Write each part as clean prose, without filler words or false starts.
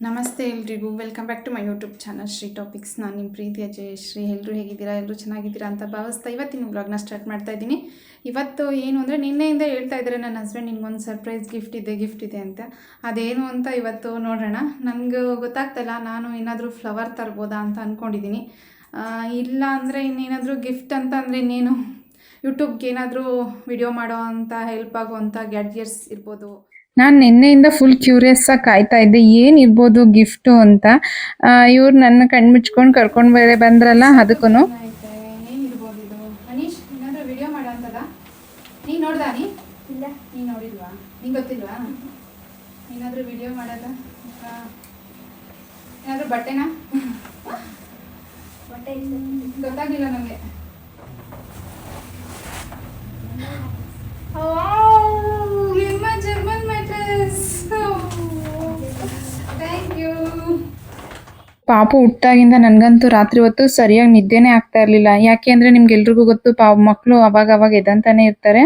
ನಮಸ್ತೆ ಎಲ್ರಿಗೂ welcome back to my YouTube channel Shri topics. ನಾನು ನಿಮ್ಮ ಪ್ರೀತಿಯ ಜಯಶ್ರೀ. ಎಲ್ಲರೂ ಹೇಗಿದ್ದೀರಾ? ಎಲ್ಲರೂ ಚೆನ್ನಾಗಿದ್ದೀರಾ ಅಂತ ಭಾವಿಸ್ತಾ ಇವತ್ತಿನ ವ್ಲಾಗ್ನ ಸ್ಟಾರ್ಟ್ ಮಾಡ್ತಾ ಇದ್ದೀನಿ. ಇವತ್ತು ಏನು ಅಂದರೆ ನಿನ್ನೆಯಿಂದ ಹೇಳ್ತಾ ಇದ್ದಾರೆ ನನ್ನ ಹಸ್ಬೆಂಡ್ ನಿನ್ಗೊಂದು ಸರ್ಪ್ರೈಸ್ ಗಿಫ್ಟ್ ಇದೆ ಅಂತ. ಅದೇನು ಅಂತ ಇವತ್ತು ನೋಡೋಣ. ನನಗೆ ಗೊತ್ತಾಗ್ತಾಯಿಲ್ಲ, ನಾನು ಏನಾದರೂ ಫ್ಲವರ್ ತರ್ಬೋದಾ ಅಂತ ಅಂದ್ಕೊಂಡಿದ್ದೀನಿ. ಇಲ್ಲ ಅಂದರೆ ಇನ್ನೇನಾದರೂ ಗಿಫ್ಟ್ ಅಂತ ಅಂದರೆ ಇನ್ನೇನು ಯೂಟ್ಯೂಬ್ಗೆ ಏನಾದರೂ ವಿಡಿಯೋ ಮಾಡೋ ಅಂಥ ಹೆಲ್ಪ್ ಆಗುವಂಥ ಗ್ಯಾಡ್ಜೆಟ್ಸ್ ಇರ್ಬೋದು. ನಾನು ನಿನ್ನೆಯಿಂದ ಫುಲ್ ಕ್ಯೂರಿಯಸ್ ಆಗಿ ಕಾಯ್ತಾ ಇದ್ದೆ ಏನಿರ್ಬೋದು ಗಿಫ್ಟು ಅಂತ. ಇವ್ರು ನನ್ನ ಕಣ್ಮುಚ್ಕೊಂಡು ಕರ್ಕೊಂಡು ಬೇರೆ ಬಂದ್ರಲ್ಲ, ಅದಕ್ಕೂ ಏನಿರ್ಬೋದು ಇದು? ಅನೀಶ್ ಏನಾದರೂ ವಿಡಿಯೋ ಮಾಡೋ ಅಂತದ? ನೀನು ನೋಡ್ದಾ? ಇಲ್ಲ, ನೀನು ನೋಡಿಲ್ವಾ? ನಿಂಗೆ ಗೊತ್ತಿಲ್ವಾ ಏನಾದರೂ ವಿಡಿಯೋ ಮಾಡೋದ? ಏನಾದರೂ ಬಟ್ಟೆನಾ? ಬಟ್ಟೆ ಗೊತ್ತಾಗಿಲ್ಲ ನನಗೆ. German mattress. Thank you. ಪಾಪು ಹುಟ್ಟಾಗಿಂದ ನನಗಂತೂ ರಾತ್ರಿ ಹೊತ್ತು ಸರಿಯಾಗಿ ನಿದ್ದೆನೇ ಆಗ್ತಾ ಇರಲಿಲ್ಲ. ಯಾಕೆ ಅಂದರೆ ನಿಮ್ಗೆಲ್ರಿಗೂ ಗೊತ್ತು, ಮಕ್ಕಳು ಅವಾಗ ಎದ್ದಂತಾನೆ ಇರ್ತಾರೆ.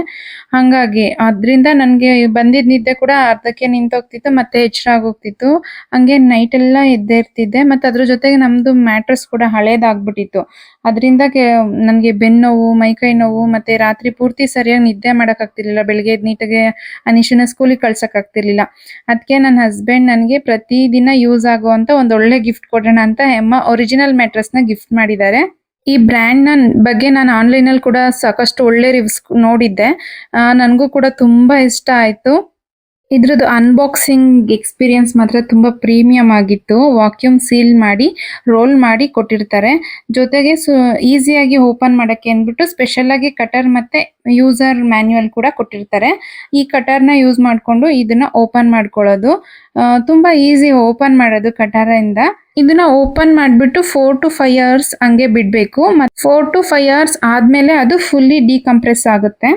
ಹಾಗಾಗಿ ಅದರಿಂದ ನನಗೆ ಬಂದಿದ್ದ ನಿದ್ದೆ ಕೂಡ ಅರ್ಧಕ್ಕೆ ನಿಂತೋಗ್ತಿತ್ತು, ಮತ್ತೆ ಎಚ್ಚರ ಆಗೋಗ್ತಿತ್ತು. ಹಂಗೆ ನೈಟೆಲ್ಲ ಎದ್ದೇ ಇರ್ತಿದ್ದೆ. ಮತ್ತು ಅದ್ರ ಜೊತೆಗೆ ನಮ್ಮದು ಮ್ಯಾಟ್ರೆಸ್ ಕೂಡ ಹಳೇದಾಗ್ಬಿಟ್ಟಿತ್ತು. ಅದರಿಂದ ನನಗೆ ಬೆನ್ನೋವು, ಮೈಕೈ ನೋವು, ಮತ್ತು ರಾತ್ರಿ ಪೂರ್ತಿ ಸರಿಯಾಗಿ ನಿದ್ದೆ ಮಾಡೋಕ್ಕಾಗ್ತಿರ್ಲಿಲ್ಲ. ಬೆಳಗ್ಗೆ ನೀಟಾಗೆ ಅನೀಶನ ಸ್ಕೂಲಿಗೆ ಕಳ್ಸೋಕ್ಕಾಗ್ತಿರ್ಲಿಲ್ಲ. ಅದಕ್ಕೆ ನನ್ನ ಹಸ್ಬೆಂಡ್ ನನಗೆ ಪ್ರತಿದಿನ ಯೂಸ್ ಆಗುವಂಥ ಒಂದು ಒಳ್ಳೆ ಗಿಫ್ಟ್ ಕೊಡೋಣ ಅಂತ ಎಮ್ಮ ಒರಿಜಿನಲ್ ಮ್ಯಾಟ್ರೆಸ್ನ ಗಿಫ್ಟ್ ಮಾಡಿದ್ದಾರೆ. ಈ ಬ್ರ್ಯಾಂಡ್ನ ಬಗ್ಗೆ ನಾನು ಆನ್ಲೈನಲ್ಲಿ ಕೂಡ ಸಾಕಷ್ಟು ಒಳ್ಳೆ ರಿವ್ಯೂಸ್ ನೋಡಿದ್ದೆ. ನನಗೂ ಕೂಡ ತುಂಬ ಇಷ್ಟ ಆಯಿತು. ಇದ್ರದ್ದು ಅನ್ಬಾಕ್ಸಿಂಗ್ ಎಕ್ಸ್ಪೀರಿಯನ್ಸ್ ಮಾತ್ರ ತುಂಬ ಪ್ರೀಮಿಯಂ ಆಗಿತ್ತು. ವಾಕ್ಯೂಮ್ ಸೀಲ್ ಮಾಡಿ ರೋಲ್ ಮಾಡಿ ಕೊಟ್ಟಿರ್ತಾರೆ. ಜೊತೆಗೆ ಈಸಿಯಾಗಿ ಓಪನ್ ಮಾಡೋಕ್ಕೆ ಅಂದ್ಬಿಟ್ಟು ಸ್ಪೆಷಲಾಗಿ ಕಟರ್ ಮತ್ತು ಯೂಸರ್ ಮ್ಯಾನ್ಯುವಲ್ ಕೂಡ ಕೊಟ್ಟಿರ್ತಾರೆ. ಈ ಕಟರ್ನ ಯೂಸ್ ಮಾಡಿಕೊಂಡು ಇದನ್ನ ಓಪನ್ ಮಾಡ್ಕೊಳ್ಳೋದು ತುಂಬ ಈಸಿ. ಓಪನ್ ಮಾಡೋದು ಕಟರಿಂದ ಇದನ್ನ ಓಪನ್ ಮಾಡಿಬಿಟ್ಟು 4 to 5 hours ಹಂಗೆ ಬಿಡಬೇಕು. ಮತ್ತು 4 to 5 hours ಆದಮೇಲೆ ಅದು ಫುಲ್ಲಿ ಡಿಕಂಪ್ರೆಸ್ ಆಗುತ್ತೆ.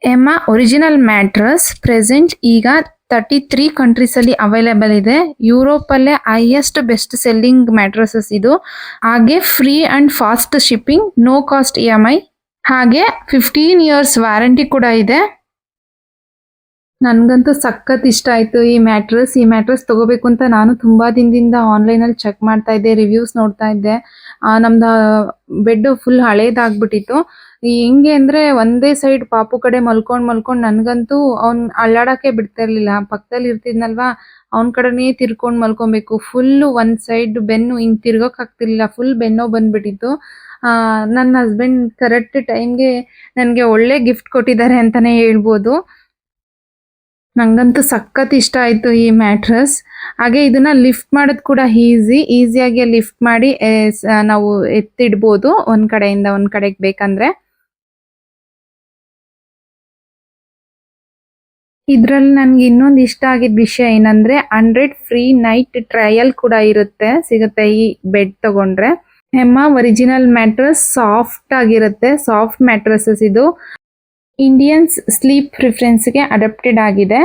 ಎಮ್ಮ ಒರಿಜಿನಲ್ ಮ್ಯಾಟ್ರಸ್ ಪ್ರೆಸೆಂಟ್ ಈಗ 33 ಕಂಟ್ರೀಸಲ್ಲಿ ಅವೈಲೇಬಲ್ ಇದೆ. ಯುರೋಪಲ್ಲೇ ಹೈಯೆಸ್ಟ್ ಬೆಸ್ಟ್ ಸೆಲ್ಲಿಂಗ್ ಮ್ಯಾಟ್ರಸಸ್ ಇದು. ಹಾಗೆ free and fast shipping, no cost EMI, ಹಾಗೆ 15 years ವ್ಯಾರಂಟಿ ಕೂಡ ಇದೆ. ನನಗಂತೂ ಸಖತ್ ಇಷ್ಟ ಆಯಿತು ಈ ಮ್ಯಾಟ್ರಸ್ ತಗೋಬೇಕು ಅಂತ ನಾನು ತುಂಬ ದಿನದಿಂದ ಆನ್ಲೈನಲ್ಲಿ ಚೆಕ್ ಮಾಡ್ತಾ ಇದ್ದೆ, ರಿವ್ಯೂಸ್ ನೋಡ್ತಾ ಇದ್ದೆ. ನಮ್ದು ಬೆಡ್ ಫುಲ್ ಹಳೇದಾಗ್ಬಿಟ್ಟಿತ್ತು. ಹೆಂಗೆ ಅಂದರೆ ಒಂದೇ ಸೈಡ್ ಪಾಪು ಕಡೆ ಮಲ್ಕೊಂಡು ನನಗಂತೂ ಅವ್ನು ಅಳ್ಳಾಡೋಕ್ಕೆ ಬಿಡ್ತಾ ಇರಲಿಲ್ಲ. ಪಕ್ಕದಲ್ಲಿ ಇರ್ತಿದ್ನಲ್ವಾ, ಅವ್ನ ಕಡೆನೇ ತಿರ್ಕೊಂಡು ಮಲ್ಕೊಬೇಕು. ಫುಲ್ಲು ಒಂದು ಸೈಡ್ ಬೆನ್ನು ಹಿಂಗೆ ತಿರ್ಗೋಕೆ ಆಗ್ತಿರ್ಲಿಲ್ಲ. ಫುಲ್ ಬೆನ್ನೋ ಬಂದ್ಬಿಟ್ಟಿತ್ತು. ನನ್ನ ಹಸ್ಬೆಂಡ್ ಕರೆಕ್ಟ್ ಟೈಮ್ಗೆ ನನಗೆ ಒಳ್ಳೆ ಗಿಫ್ಟ್ ಕೊಟ್ಟಿದ್ದಾರೆ ಅಂತಲೇ ಹೇಳ್ಬೋದು. ನಂಗಂತೂ ಸಖತ್ ಇಷ್ಟ ಆಯಿತು ಈ ಮ್ಯಾಟ್ರಸ್. ಹಾಗೆ ಇದನ್ನ ಲಿಫ್ಟ್ ಮಾಡೋದು ಕೂಡ ಈಸಿಯಾಗಿ ಲಿಫ್ಟ್ ಮಾಡಿ ನಾವು ಎತ್ತಿಡ್ಬೋದು ಒಂದು ಕಡೆಯಿಂದ ಒಂದು ಕಡೆಗೆ ಬೇಕಂದ್ರೆ. ಇದರಲ್ಲಿ ನನಗೆ ಇನ್ನೊಂದು ಇಷ್ಟ ಆಗಿದ್ದ ವಿಷಯ ಏನಂದ್ರೆ 100 ಫ್ರೀ ನೈಟ್ ಟ್ರಯಲ್ ಕೂಡ ಸಿಗುತ್ತೆ ಈ ಬೆಡ್ ತಗೊಂಡ್ರೆ. ಎಮ್ಮ ಒರಿಜಿನಲ್ ಮ್ಯಾಟ್ರಸ್ ಸಾಫ್ಟ್ ಆಗಿರುತ್ತೆ. ಸಾಫ್ಟ್ ಮ್ಯಾಟ್ರಸಸ್ ಇದು ಇಂಡಿಯನ್ಸ್ ಸ್ಲೀಪ್ ಪ್ರಿಫರೆನ್ಸ್ಗೆ ಅಡಾಪ್ಟೆಡ್ ಆಗಿದೆ.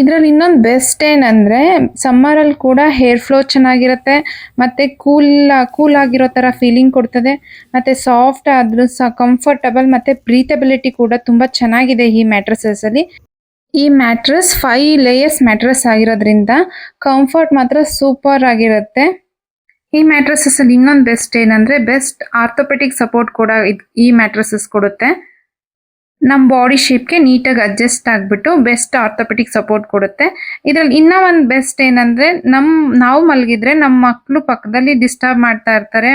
ಇದರಲ್ಲಿ ಇನ್ನೊಂದು ಬೆಸ್ಟ್ ಏನಂದ್ರೆ ಸಮ್ಮರಲ್ಲಿ ಕೂಡ ಹೇರ್ ಫ್ಲೋ ಚೆನ್ನಾಗಿರುತ್ತೆ, ಮತ್ತೆ ಕೂಲ್ ಆಗಿರೋ ತರ ಫೀಲಿಂಗ್ ಕೊಡ್ತದೆ, ಮತ್ತೆ ಸಾಫ್ಟ್ ಆದ್ರೂ ಕಂಫರ್ಟಬಲ್ ಮತ್ತೆ ಬ್ರೀತಬಿಲಿಟಿ ಕೂಡ ತುಂಬಾ ಚೆನ್ನಾಗಿದೆ ಈ ಮ್ಯಾಟ್ರಸಸ್ ಅಲ್ಲಿ. ಈ ಮ್ಯಾಟ್ರಸ್ 5 ಲೇಯರ್ಸ್ ಮ್ಯಾಟ್ರಸ್ ಆಗಿರೋದ್ರಿಂದ ಕಂಫರ್ಟ್ ಮಾತ್ರ ಸೂಪರ್ ಆಗಿರುತ್ತೆ. ಈ ಮ್ಯಾಟ್ರಸಸ್ ಅಲ್ಲಿ ಇನ್ನೊಂದು ಬೆಸ್ಟ್ ಏನಂದ್ರೆ ಬೆಸ್ಟ್ ಆರ್ಥೋಪೆಟಿಕ್ ಸಪೋರ್ಟ್ ಕೂಡ ಈ ಮ್ಯಾಟ್ರಸಸ್ ಕೊಡುತ್ತೆ. ನಮ್ಮ ಬಾಡಿ ಶೇಪ್ಗೆ ನೀಟಾಗಿ ಅಡ್ಜಸ್ಟ್ ಆಗಿಬಿಟ್ಟು ಬೆಸ್ಟ್ ಆರ್ಥೋಪೆಟಿಕ್ ಸಪೋರ್ಟ್ ಕೊಡುತ್ತೆ. ಇದರಲ್ಲಿ ಇನ್ನೂ ಒಂದು ಬೆಸ್ಟ್ ಏನಂದ್ರೆ ನಾವು ಮಲಗಿದ್ರೆ ನಮ್ಮ ಮಕ್ಕಳು ಪಕ್ಕದಲ್ಲಿ ಡಿಸ್ಟರ್ಬ್ ಮಾಡ್ತಾ ಇರ್ತಾರೆ,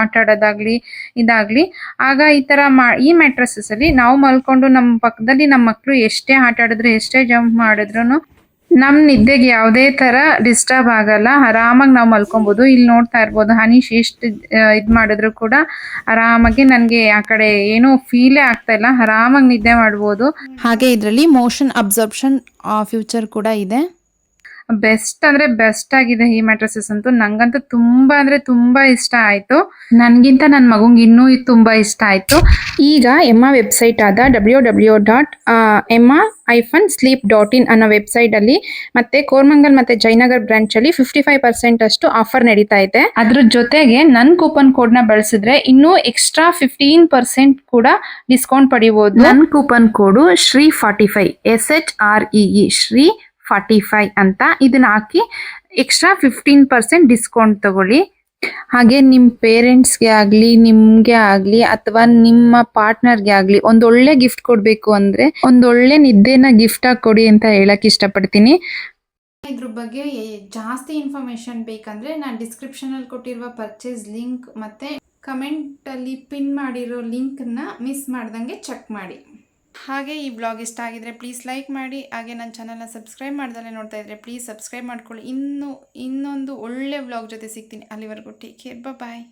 ಆಟ ಆಡೋದಾಗ್ಲಿ ಇದಾಗ್ಲಿ. ಆಗ ಈ ಮ್ಯಾಟ್ರಸಸ್ ಅಲ್ಲಿ ನಾವು ಮಲ್ಕೊಂಡು ನಮ್ಮ ಪಕ್ಕದಲ್ಲಿ ನಮ್ಮ ಮಕ್ಕಳು ಎಷ್ಟೇ ಆಟ ಆಡಿದ್ರು, ಎಷ್ಟೇ ಜಂಪ್ ಮಾಡಿದ್ರು ನಮ್ಮ ನಿದ್ದೆಗೆ ಯಾವುದೇ ತರ ಡಿಸ್ಟರ್ಬ್ ಆಗಲ್ಲ. ಆರಾಮಾಗಿ ನಾವು ಮಲ್ಕೊಬಹುದು. ಇಲ್ಲಿ ನೋಡ್ತಾ ಇರ್ಬೋದು, ಹನೀಶ್ ಎಷ್ಟು ಇದು ಮಾಡಿದ್ರು ಕೂಡ ಆರಾಮಾಗಿ ನನಗೆ ಆ ಕಡೆ ಏನೋ ಫೀಲೇ ಆಗ್ತಾ ಇಲ್ಲ, ಆರಾಮಾಗಿ ನಿದ್ದೆ ಮಾಡ್ಬೋದು. ಹಾಗೆ ಇದರಲ್ಲಿ ಮೋಷನ್ ಅಬ್ಸರ್ಪ್ಷನ್ ಫ್ಯೂಚರ್ ಕೂಡ ಇದೆ. ಬೆಸ್ಟ್ ಅಂದರೆ ಬೆಸ್ಟ್ ಆಗಿದೆ ಈ ಮ್ಯಾಟ್ರಸಸ್ ಅಂತೂ. ನಂಗಂತೂ ತುಂಬ ಅಂದರೆ ತುಂಬ ಇಷ್ಟ ಆಯಿತು. ನನಗಿಂತ ನನ್ನ ಮಗುಂಗೆ ಇನ್ನೂ ಇದು ತುಂಬ ಇಷ್ಟ ಆಯಿತು. ಈಗ ಎಮ್ಮಾ ವೆಬ್ಸೈಟ್ ಆದ www.emma-sleep.in ಅನ್ನೋ ವೆಬ್ಸೈಟಲ್ಲಿ ಮತ್ತು ಕೋರ್ಮಂಗಲ್ ಮತ್ತು ಜಯನಗರ್ ಬ್ರಾಂಚಲ್ಲಿ 55% ಅಷ್ಟು ಆಫರ್ ನಡೀತಾ ಇದೆ. ಅದ್ರ ಜೊತೆಗೆ ನನ್ನ ಕೂಪನ್ ಕೋಡ್ನ ಬಳಸಿದ್ರೆ ಇನ್ನೂ ಎಕ್ಸ್ಟ್ರಾ 15% ಕೂಡ ಡಿಸ್ಕೌಂಟ್ ಪಡಿಬೋದು. ನನ್ನ ಕೂಪನ್ ಕೋಡು ಶ್ರೀ45 SHREE ಶ್ರೀ45 ಅಂತ. ಇದನ್ನ ಹಾಕಿ ಎಕ್ಸ್ಟ್ರಾ 15% ಡಿಸ್ಕೌಂಟ್ ತಗೊಳ್ಳಿ. ಹಾಗೆ ನಿಮ್ಮ ಪೇರೆಂಟ್ಸ್ಗೆ ಆಗಲಿ, ನಿಮಗೆ ಆಗಲಿ, ಅಥವಾ ನಿಮ್ಮ ಪಾರ್ಟ್ನರ್ಗೆ ಆಗಲಿ ಒಂದೊಳ್ಳೆ ಗಿಫ್ಟ್ ಕೊಡಬೇಕು ಅಂದರೆ ಒಂದೊಳ್ಳೆ ನಿದ್ದೆನ ಗಿಫ್ಟಾಗಿ ಕೊಡಿ ಅಂತ ಹೇಳಕ್ಕೆ ಇಷ್ಟಪಡ್ತೀನಿ. ಇದ್ರ ಬಗ್ಗೆ ಜಾಸ್ತಿ ಇನ್ಫಾರ್ಮೇಷನ್ ಬೇಕಂದರೆ ನಾನು ಡಿಸ್ಕ್ರಿಪ್ಷನಲ್ಲಿ ಕೊಟ್ಟಿರುವ ಪರ್ಚೇಸ್ ಲಿಂಕ್ ಮತ್ತು ಕಮೆಂಟಲ್ಲಿ ಪಿನ್ ಮಾಡಿರೋ ಲಿಂಕನ್ನ ಮಿಸ್ ಮಾಡ್ದಂಗೆ ಚೆಕ್ ಮಾಡಿ. ಹಾಗೆ ಈ ಬ್ಲಾಗ್ ಇಷ್ಟ ಆಗಿದ್ರೆ ಪ್ಲೀಸ್ ಲೈಕ್ ಮಾಡಿ. ಹಾಗೆ ನನ್ನ ಚಾನಲ್ನ ಸಬ್ಸ್ಕ್ರೈಬ್ ಮಾಡ್ದಲ್ಲೇ ನೋಡ್ತಾ ಇದ್ರೆ ಪ್ಲೀಸ್ ಸಬ್ಸ್ಕ್ರೈಬ್ ಮಾಡ್ಕೊಳ್ಳಿ. ಇನ್ನೊಂದು ಒಳ್ಳೆ ಬ್ಲಾಗ್ ಜೊತೆ ಸಿಗ್ತೀನಿ. ಅಲ್ಲಿವರೆಗೂ ಟೇಕ್ ಕೇರ್, ಬಾಯ್.